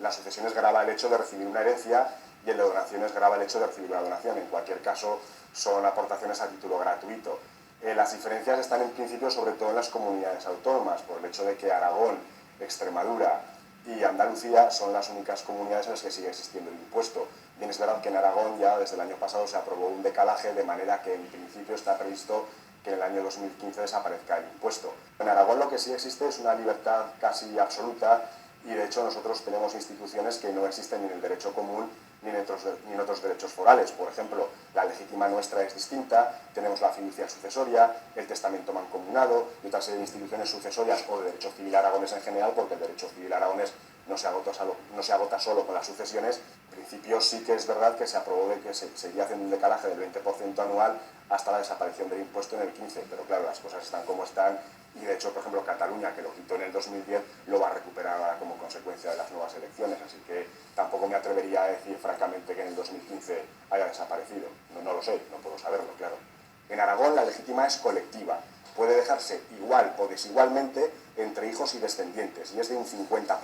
las sucesiones grava el hecho de recibir una herencia y el de donaciones grava el hecho de recibir una donación. En cualquier caso, son aportaciones a título gratuito. Las diferencias están en principio sobre todo en las comunidades autónomas, por el hecho de que Aragón, Extremadura y Andalucía son las únicas comunidades en las que sigue existiendo el impuesto. Bien, es verdad que en Aragón ya desde el año pasado se aprobó un decalaje, de manera que en principio está previsto que en el año 2015 desaparezca el impuesto. En Aragón lo que sí existe es una libertad casi absoluta, y de hecho nosotros tenemos instituciones que no existen ni en el derecho común ni en otros derechos forales. Por ejemplo, la legítima nuestra es distinta, tenemos la fiducia sucesoria, el testamento mancomunado y otra serie de instituciones sucesorias o de derecho civil aragonés en general, porque el derecho civil aragonés no se agota solo con las sucesiones. En principio sí que es verdad que se aprobó de que se seguía haciendo un decalaje del 20% anual hasta la desaparición del impuesto en el 15, pero claro, las cosas están como están, y de hecho, por ejemplo, Cataluña, que lo quitó en el 2010, lo va a recuperar ahora como consecuencia de las nuevas elecciones, así que tampoco me atrevería a decir francamente que en el 2015 haya desaparecido. No lo sé, no puedo saberlo, claro. En Aragón la legítima es colectiva, puede dejarse igual o desigualmente entre hijos y descendientes, y es de un 50%.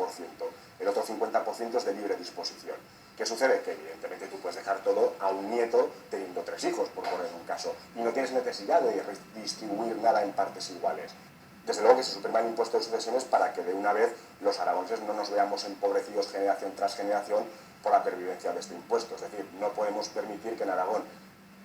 El otro 50% es de libre disposición. ¿Qué sucede? Que evidentemente tú puedes dejar todo a un nieto teniendo 3 hijos, por poner un caso, y no tienes necesidad de distribuir nada en partes iguales. Desde luego que se suprima el impuesto de sucesiones para que de una vez los aragoneses no nos veamos empobrecidos generación tras generación por la pervivencia de este impuesto. Es decir, no podemos permitir que en Aragón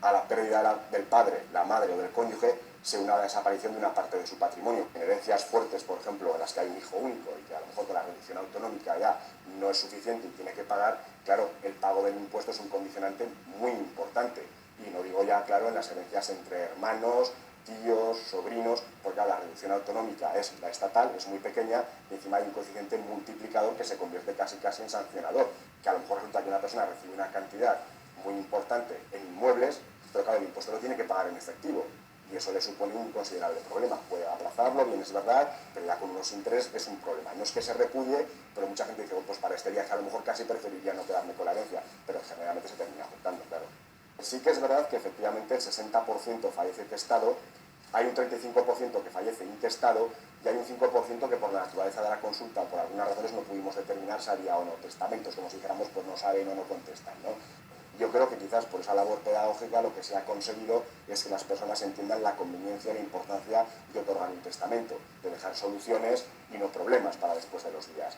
a la pérdida del padre, la madre o del cónyuge se una la desaparición de una parte de su patrimonio. En herencias fuertes, por ejemplo, en las que hay un hijo único y que a lo mejor con la reducción autonómica ya no es suficiente y tiene que pagar, claro, el pago del impuesto es un condicionante muy importante. Y no digo ya, claro, en las herencias entre hermanos, tíos, sobrinos, porque la reducción autonómica es la estatal, es muy pequeña, y encima hay un coeficiente multiplicador que se convierte casi en sancionador, que a lo mejor resulta que una persona recibe una cantidad muy importante en inmuebles, pero claro, el impuesto lo tiene que pagar en efectivo, y eso le supone un considerable problema. Puede aplazarlo, bien es verdad, pero ya con unos intereses es un problema. No es que se repudie, pero mucha gente dice, pues para este viaje a lo mejor casi preferiría no quedarme con la herencia, pero generalmente se termina aceptando, claro. Sí que es verdad que efectivamente el 60% fallece testado, hay un 35% que fallece intestado y hay un 5% que por la naturaleza de la consulta, por algunas razones no pudimos determinar si había o no testamentos, como si dijéramos, pues no saben o no contestan, ¿no? Yo creo que quizás por esa labor pedagógica lo que se ha conseguido es que las personas entiendan la conveniencia y la importancia de otorgar un testamento, de dejar soluciones y no problemas para después de los días.